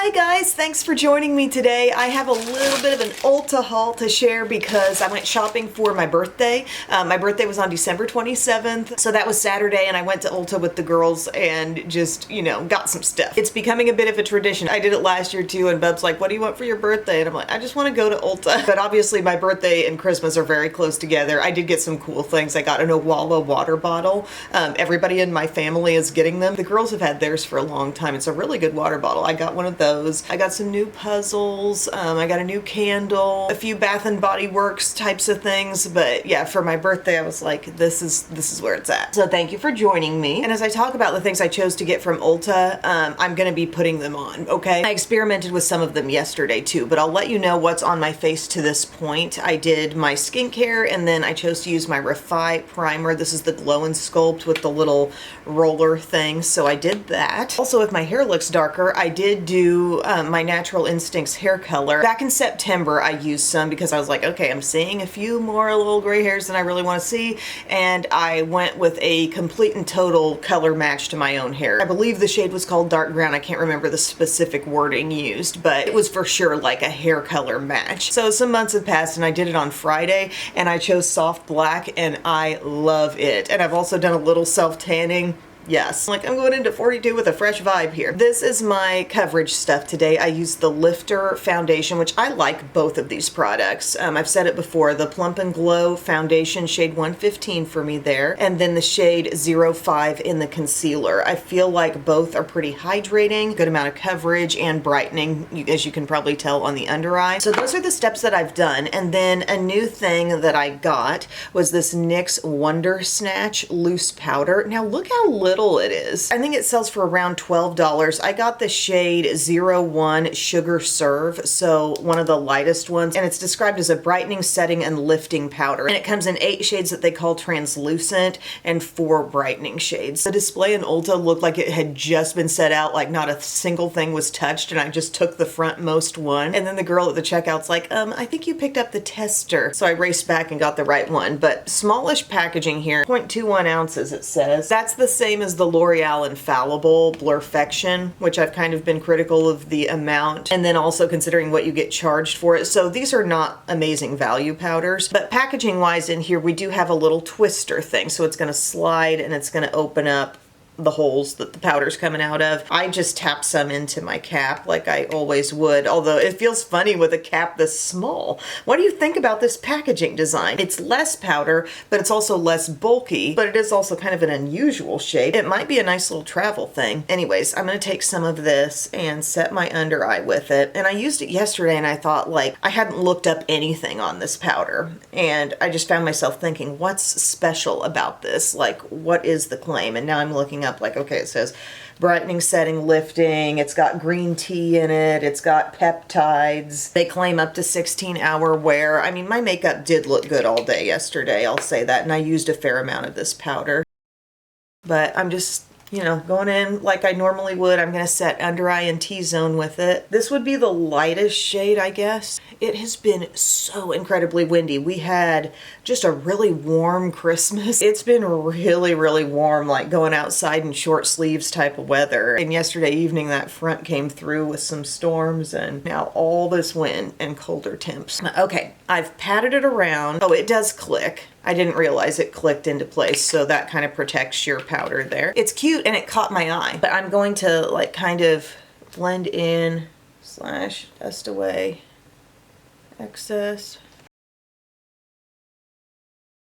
Hi guys, thanks for joining me today. I have a little bit of an Ulta haul to share because I went shopping for my birthday. My birthday was on December 27th, so that was Saturday, and I went to Ulta with the girls and just, got some stuff. It's becoming a bit of a tradition. I did it last year too, and Bub's like, what do you want for your birthday? And I'm like, I just want to go to Ulta. But obviously my birthday and Christmas are very close together. I did get some cool things. I got an Owala water bottle. Everybody in my family is getting them. The girls have had theirs for a long time. It's a really good water bottle. I got one of those. I got some new puzzles. I got a new candle, a few Bath and Body Works types of things. But yeah, for my birthday, I was like, this is where it's at. So thank you for joining me. And as I talk about the things I chose to get from Ulta, I'm gonna be putting them on, okay? I experimented with some of them yesterday too, but I'll let you know what's on my face to this point. I did my skincare, and then I chose to use my Refi primer. This is the Glow and Sculpt with the little roller thing, so I did that. Also, if my hair looks darker, I did do my Natural Instincts hair color. Back in September, I used some because I was like, okay, I'm seeing a few more little gray hairs than I really want to see, and I went with a complete and total color match to my own hair. I believe the shade was called dark brown. I can't remember the specific wording used, but it was for sure like a hair color match. So some months have passed, and I did it on Friday, and I chose soft black, and I love it. And I've also done a little self-tanning. Yes, like I'm going into 42 with a fresh vibe here. This is my coverage stuff today. I used the Lifter foundation, which I like both of these products. I've said it before, the Plump and Glow foundation, shade 115 for me there, and then the shade 05 in the concealer. I feel like both are pretty hydrating, good amount of coverage and brightening, as you can probably tell on the under eye. So those are the steps that I've done. And then a new thing that I got was this NYX Wonder Snatch loose powder. Now look how little it is. I think it sells for around $12. I got the shade 01 Sugar Serve, so one of the lightest ones, and it's described as a brightening, setting, and lifting powder. And it comes in 8 shades that they call translucent and 4 brightening shades. The display in Ulta looked like it had just been set out, like not a single thing was touched, and I just took the frontmost one. And then the girl at the checkout's like, I think you picked up the tester. So I raced back and got the right one, but smallish packaging here, 0.21 ounces it says. That's the same as the L'Oreal Infallible Blurfection, which I've kind of been critical of the amount, and then also considering what you get charged for it. So these are not amazing value powders, but packaging wise in here, we do have a little twister thing. So it's gonna slide and it's gonna open up the holes that the powder's coming out of. I just tap some into my cap like I always would, although it feels funny with a cap this small. What do you think about this packaging design? It's less powder, but it's also less bulky, but it is also kind of an unusual shape. It might be a nice little travel thing. Anyways, I'm gonna take some of this and set my under eye with it. And I used it yesterday, and I thought, like, I hadn't looked up anything on this powder, and I just found myself thinking, what's special about this? Like, what is the claim? And now I'm looking up, like, okay, it says brightening, setting, lifting, it's got green tea in it, it's got peptides, they claim up to 16-hour wear. I mean, my makeup did look good all day yesterday, I'll say that, and I used a fair amount of this powder. But I'm just, going in like I normally would. I'm gonna set under eye and T-zone with it. This would be the lightest shade, I guess. It has been so incredibly windy. We had just a really warm Christmas. It's been really, really warm, like going outside in short sleeves type of weather. And yesterday evening, that front came through with some storms, and now all this wind and colder temps. Okay, I've patted it around. Oh, it does click. I didn't realize it clicked into place, so that kind of protects your powder there. It's cute and it caught my eye, but I'm going to like kind of blend in / dust away excess.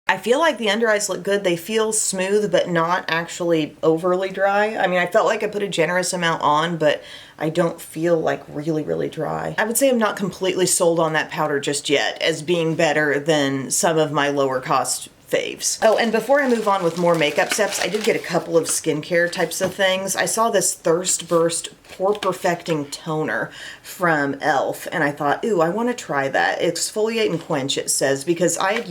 I feel like the under eyes look good. They feel smooth, but not actually overly dry. I mean, I felt like I put a generous amount on, but I don't feel like really, really dry. I would say I'm not completely sold on that powder just yet as being better than some of my lower cost faves. Oh, and before I move on with more makeup steps, I did get a couple of skincare types of things. I saw this Thirst Burst Pore Perfecting Toner from e.l.f. and I thought, ooh, I want to try that. Exfoliate and quench, it says, because I've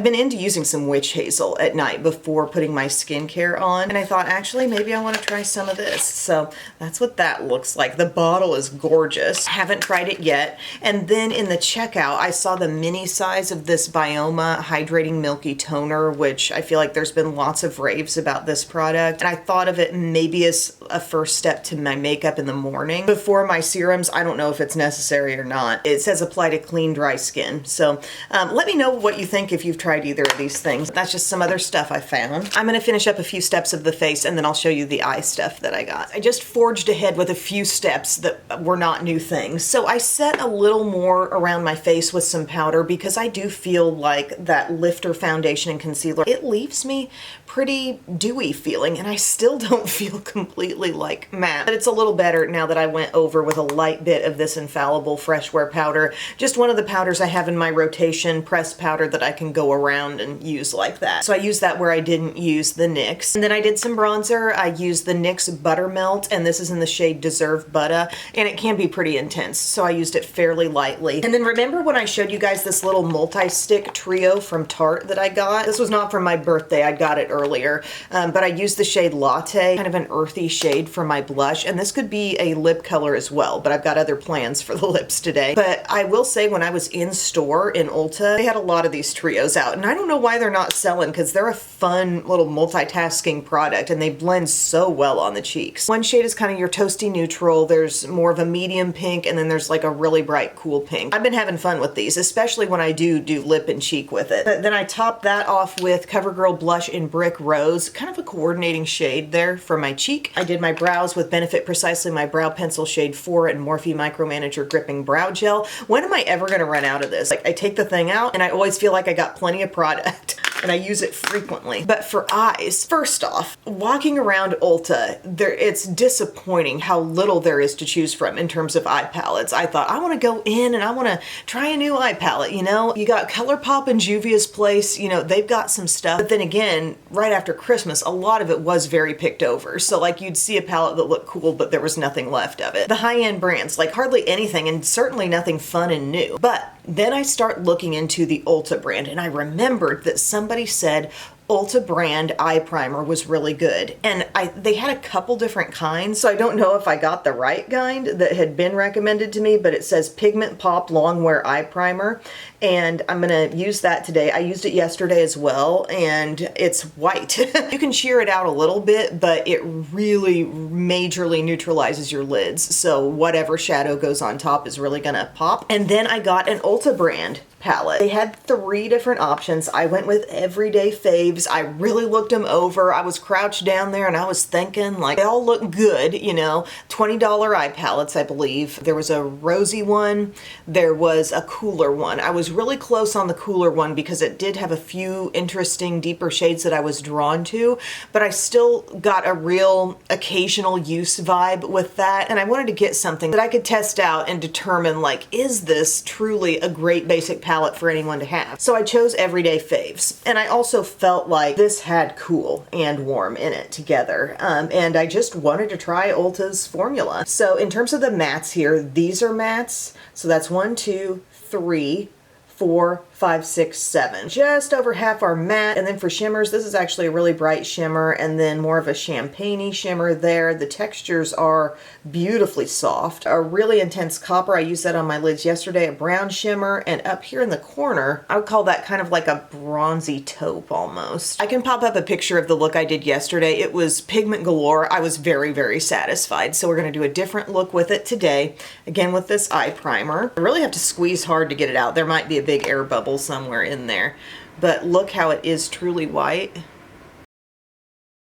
been into using some witch hazel at night before putting my skincare on, and I thought, actually, maybe I want to try some of this. So that's what that looks like. The bottle is gorgeous. I haven't tried it yet. And then in the checkout, I saw the mini size of this Bioma Hydrating Milky Toner, which I feel like there's been lots of raves about this product. And I thought of it maybe as a first step to my makeup in the morning before my serums. I don't know if it's necessary or not. It says apply to clean, dry skin. So let me know what you think if you've tried either of these things. That's just some other stuff I found. I'm gonna finish up a few steps of the face and then I'll show you the eye stuff that I got. I just forged ahead with a few steps that were not new things. So I set a little more around my face with some powder because I do feel like that lifter foundation and concealer, it leaves me pretty dewy feeling, and I still don't feel completely like matte. But it's a little better now that I went over with a light bit of this Infallible Fresh Wear powder. Just one of the powders I have in my rotation, pressed powder that I can go around and use like that. So I used that where I didn't use the NYX. And then I did some bronzer. I used the NYX Buttermelt, and this is in the shade Deserve Butta, and it can be pretty intense, so I used it fairly lightly. And then remember when I showed you guys this little multi-stick trio from Tarte that I got? This was not for my birthday, I got it earlier, but I used the shade Latte, kind of an earthy shade for my blush, and this could be a lip color as well, but I've got other plans for the lips today. But I will say when I was in store in Ulta, they had a lot of these trios out, and I don't know why they're not selling because they're a fun little multitasking product and they blend so well on the cheeks. One shade is kind of your toasty neutral, there's more of a medium pink, and then there's like a really bright cool pink. I've been having fun with these, especially when I do lip and cheek with it. But then I topped that off with CoverGirl Blush in Brick Rose, kind of a coordinating shade there for my cheek. I did my brows with Benefit Precisely my Brow Pencil shade 4 and Morphe Micromanager Gripping Brow Gel. When am I ever gonna run out of this? Like, I take the thing out and I always feel like I got plenty of product and I use it frequently. But for eyes, first off, walking around Ulta, it's disappointing how little there is to choose from in terms of eye palettes. I thought, I wanna go in and I wanna try a new eye palette, you know? You got ColourPop and Juvia's Place, you know, they've got some stuff. But then again, right after Christmas, a lot of it was very picked over. So like you'd see a palette that looked cool, but there was nothing left of it. The high-end brands, like hardly anything and certainly nothing fun and new. But then I start looking into the Ulta brand and I remembered that somebody said Ulta brand eye primer was really good. And they had a couple different kinds, so I don't know if I got the right kind that had been recommended to me, but it says Pigment Pop Long Wear Eye Primer, and I'm gonna use that today. I used it yesterday as well, and it's white. You can sheer it out a little bit, but it really majorly neutralizes your lids, so whatever shadow goes on top is really gonna pop. And then I got an Ulta brand palette. They had 3 different options. I went with Everyday Faves. I really looked them over. I was crouched down there and I was thinking, like, they all look good, you know. $20 eye palettes, I believe. There was a rosy one. There was a cooler one. I was really close on the cooler one because it did have a few interesting, deeper shades that I was drawn to, but I still got a real occasional use vibe with that, and I wanted to get something that I could test out and determine, like, is this truly a great basic palette for anyone to have? So I chose Everyday Faves, and I also felt like this had cool and warm in it together, and I just wanted to try Ulta's formula. So in terms of the mattes here, these are mattes, so that's 1, 2, 3, 4, 5, 6, 7. Just over half are matte. And then for shimmers, this is actually a really bright shimmer and then more of a champagne-y shimmer there. The textures are beautifully soft. A really intense copper, I used that on my lids yesterday, a brown shimmer, and up here in the corner, I would call that kind of like a bronzy taupe almost. I can pop up a picture of the look I did yesterday. It was pigment galore. I was very, very satisfied. So we're gonna do a different look with it today. Again, with this eye primer. I really have to squeeze hard to get it out. There might be a big air bubble somewhere in there, but look how it is truly white.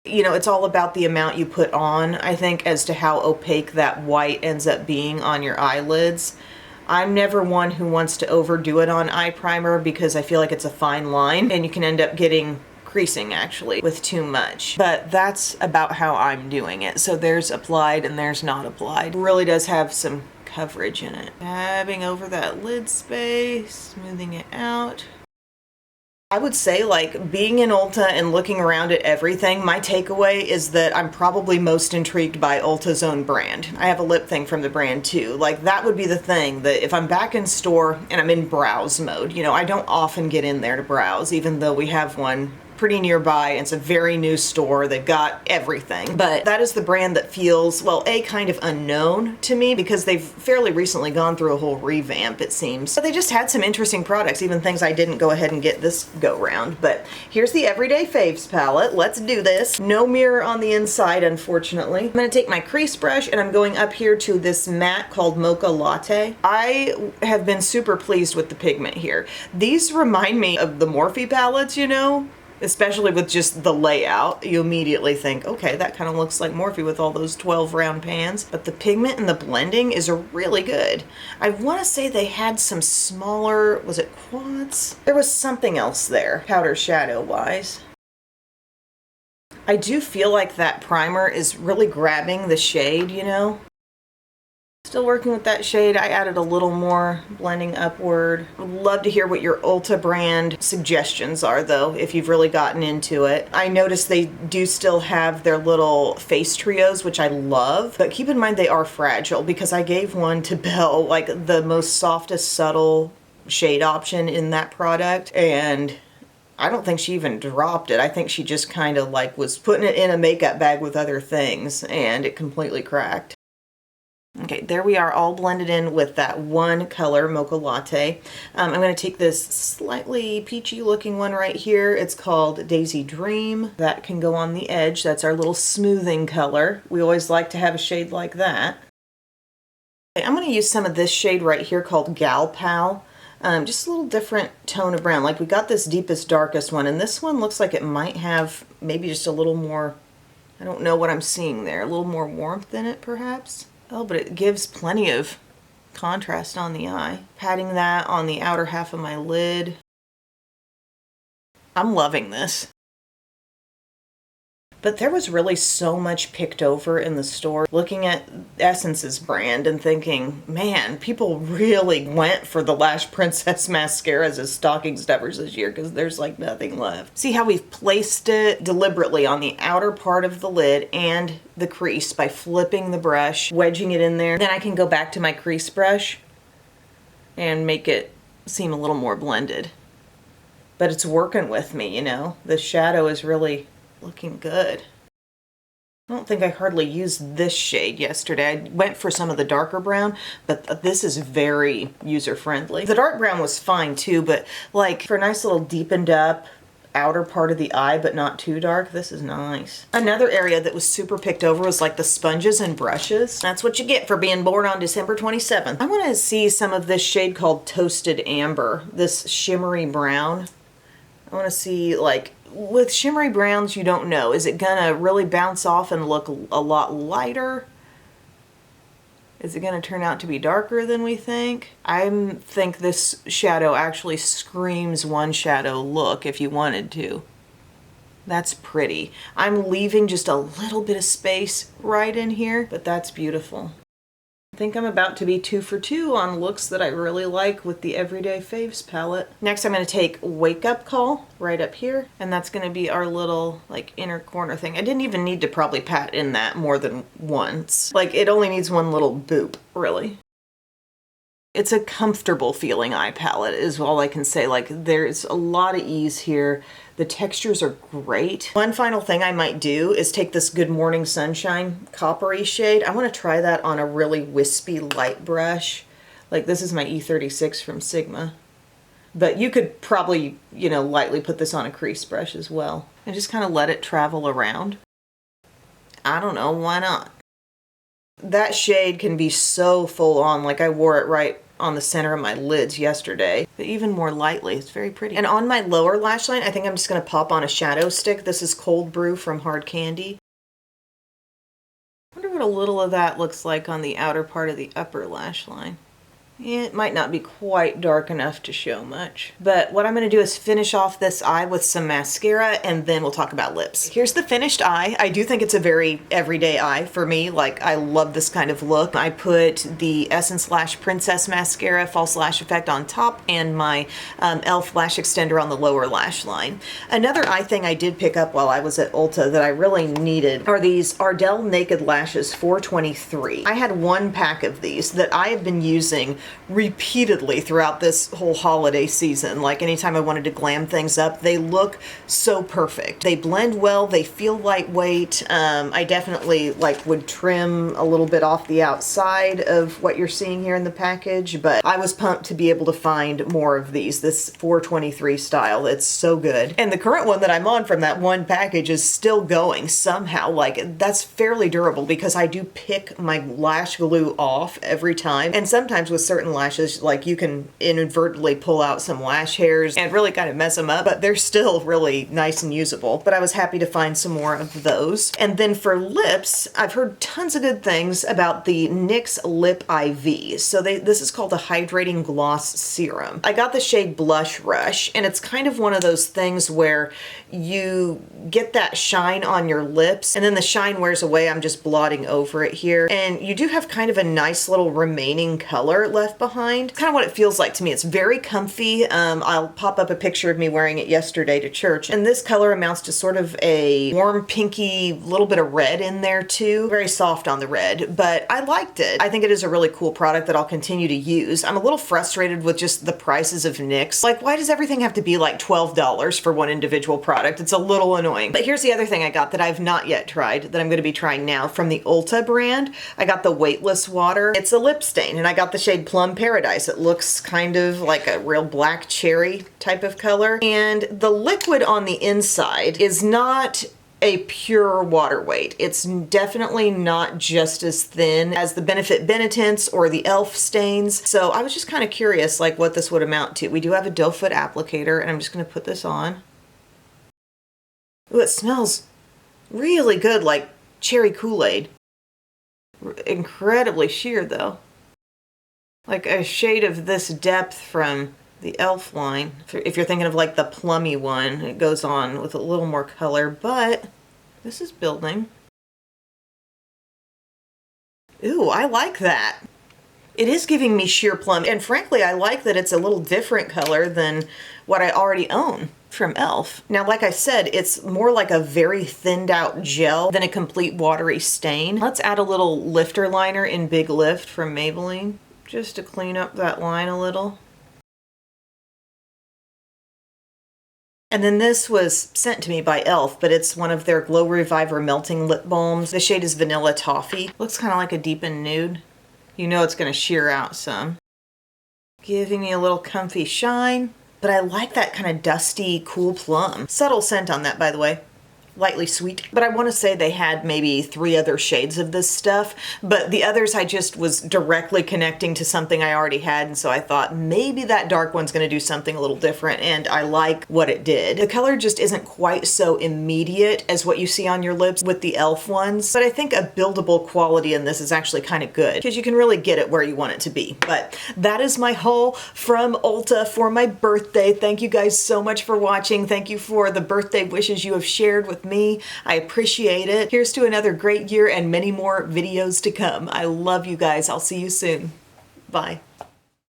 You know, it's all about the amount you put on, I think, as to how opaque that white ends up being on your eyelids. I'm never one who wants to overdo it on eye primer because I feel like it's a fine line and you can end up getting creasing actually with too much, but that's about how I'm doing it. So there's applied and there's not applied. It really does have some coverage in it. Dabbing over that lid space, smoothing it out. I would say, like, being in Ulta and looking around at everything, my takeaway is that I'm probably most intrigued by Ulta's own brand. I have a lip thing from the brand too. Like, that would be the thing, that if I'm back in store and I'm in browse mode, you know, I don't often get in there to browse, even though we have one pretty nearby. It's a very new store. They've got everything. But that is the brand that feels, well, A, kind of unknown to me because they've fairly recently gone through a whole revamp, it seems. But they just had some interesting products, even things I didn't go ahead and get this go round. But here's the Everyday Faves palette. Let's do this. No mirror on the inside, unfortunately. I'm gonna take my crease brush and I'm going up here to this matte called Mocha Latte. I have been super pleased with the pigment here. These remind me of the Morphe palettes, you know? Especially with just the layout, you immediately think, okay, that kind of looks like Morphe with all those 12 round pans. But the pigment and the blending is really good. I want to say they had some smaller, was it quads? There was something else there, powder shadow wise. I do feel like that primer is really grabbing the shade, you know? Still working with that shade. I added a little more blending upward. Would love to hear what your Ulta brand suggestions are though, if you've really gotten into it. I noticed they do still have their little face trios, which I love, but keep in mind they are fragile because I gave one to Belle, like the most softest subtle shade option in that product, and I don't think she even dropped it. I think she just kind of like was putting it in a makeup bag with other things and it completely cracked. Okay, there we are, all blended in with that one color, Mocha Latte. I'm going to take this slightly peachy looking one right here. It's called Daisy Dream. That can go on the edge. That's our little smoothing color. We always like to have a shade like that. Okay, I'm going to use some of this shade right here called Gal Pal. Just a little different tone of brown. Like we got this deepest, darkest one, and this one looks like it might have maybe just a little more, I don't know what I'm seeing there, a little more warmth in it perhaps. Oh, but it gives plenty of contrast on the eye. Patting that on the outer half of my lid. I'm loving this. But there was really so much picked over in the store. Looking at Essence's brand and thinking, man, people really went for the Lash Princess mascaras as stocking stuffers this year because there's like nothing left. See how we've placed it deliberately on the outer part of the lid and the crease by flipping the brush, wedging it in there. Then I can go back to my crease brush and make it seem a little more blended. But it's working with me, you know? The shadow is really looking good. I don't think I hardly used this shade yesterday. I went for some of the darker brown, but this is very user-friendly. The dark brown was fine too, but like for a nice little deepened up outer part of the eye, but not too dark, this is nice. Another area that was super picked over was like the sponges and brushes. That's what you get for being born on December 27th. I want to see some of this shade called Toasted Amber, this shimmery brown. I want to see, like, with shimmery browns, you don't know. Is it gonna really bounce off and look a lot lighter? Is it gonna turn out to be darker than we think? I think this shadow actually screams one shadow look if you wanted to. That's pretty. I'm leaving just a little bit of space right in here, but that's beautiful. I think I'm about to be 2 for 2 on looks that I really like with the Everyday Faves palette. Next, I'm going to take Wake Up Call right up here, and that's going to be our little like inner corner thing. I didn't even need to probably pat in that more than once. Like it only needs one little boop, really. It's a comfortable feeling eye palette is all I can say. Like there's a lot of ease here. The textures are great. One final thing I might do is take this Good Morning Sunshine coppery shade. I want to try that on a really wispy light brush. Like this is my E36 from Sigma. But you could probably, you know, lightly put this on a crease brush as well. And just kind of let it travel around. I don't know, why not? That shade can be so full on, like I wore it right on the center of my lids yesterday, but even more lightly. It's very pretty. And on my lower lash line, I think I'm just going to pop on a shadow stick. This is Cold Brew from Hard Candy. I wonder what a little of that looks like on the outer part of the upper lash line. It might not be quite dark enough to show much. But what I'm going to do is finish off this eye with some mascara and then we'll talk about lips. Here's the finished eye. I do think it's a very everyday eye for me. Like I love this kind of look. I put the Essence Lash Princess Mascara False Lash Effect on top and my e.l.f. Lash Extender on the lower lash line. Another eye thing I did pick up while I was at Ulta that I really needed are these Ardell Naked Lashes 423. I had one pack of these that I have been using repeatedly throughout this whole holiday season. Like anytime I wanted to glam things up, they look so perfect. They blend well, they feel lightweight. I definitely like would trim a little bit off the outside of what you're seeing here in the package, but I was pumped to be able to find more of these, this 423 style. It's so good. And the current one that I'm on from that one package is still going somehow. Like, that's fairly durable because I do pick my lash glue off every time. And sometimes with certain lashes, like you can inadvertently pull out some lash hairs and really kind of mess them up, but they're still really nice and usable. But I was happy to find some more of those. And then for lips, I've heard tons of good things about the NYX Lip IV. So this is called a hydrating gloss serum. I got the shade Blush Rush, and it's kind of one of those things where you get that shine on your lips and then the shine wears away. I'm just blotting over it here. And you do have kind of a nice little remaining color left behind. Kind of what it feels like to me. It's very comfy. I'll pop up a picture of me wearing it yesterday to church. And this color amounts to sort of a warm pinky, little bit of red in there too. Very soft on the red, but I liked it. I think it is a really cool product that I'll continue to use. I'm a little frustrated with just the prices of NYX. Like, why does everything have to be like $12 for one individual product? It's a little annoying. But here's the other thing I got that I've not yet tried that I'm going to be trying now from the Ulta brand. I got the Weightless Water. It's a lip stain, and I got the shade Plum Paradise. It looks kind of like a real black cherry type of color. And the liquid on the inside is not a pure water weight. It's definitely not just as thin as the Benefit Benetint's or the e.l.f. stains. So I was just kind of curious like what this would amount to. We do have a doe foot applicator, and I'm just going to put this on. Ooh, it smells really good, like cherry Kool-Aid. Incredibly sheer though. Like a shade of this depth from the e.l.f. line. If you're thinking of like the plummy one, it goes on with a little more color, but this is building. Ooh, I like that. It is giving me sheer plum, and frankly, I like that it's a little different color than what I already own from e.l.f. Now, like I said, it's more like a very thinned out gel than a complete watery stain. Let's add a little lifter liner in Big Lift from Maybelline, just to clean up that line a little. And then this was sent to me by e.l.f., but it's one of their Glow Reviver Melting Lip Balms. The shade is Vanilla Toffee. Looks kind of like a deepened nude. You know it's going to sheer out some. Giving me a little comfy shine, but I like that kind of dusty, cool plum. Subtle scent on that, by the way. Lightly sweet. But I want to say they had maybe 3 other shades of this stuff, but the others I just was directly connecting to something I already had, and so I thought maybe that dark one's going to do something a little different, and I like what it did. The color just isn't quite so immediate as what you see on your lips with the e.l.f. ones, but I think a buildable quality in this is actually kind of good because you can really get it where you want it to be. But that is my haul from Ulta for my birthday. Thank you guys so much for watching. Thank you for the birthday wishes you have shared with me. I appreciate it. Here's to another great year and many more videos to come. I love you guys. I'll see you soon. Bye.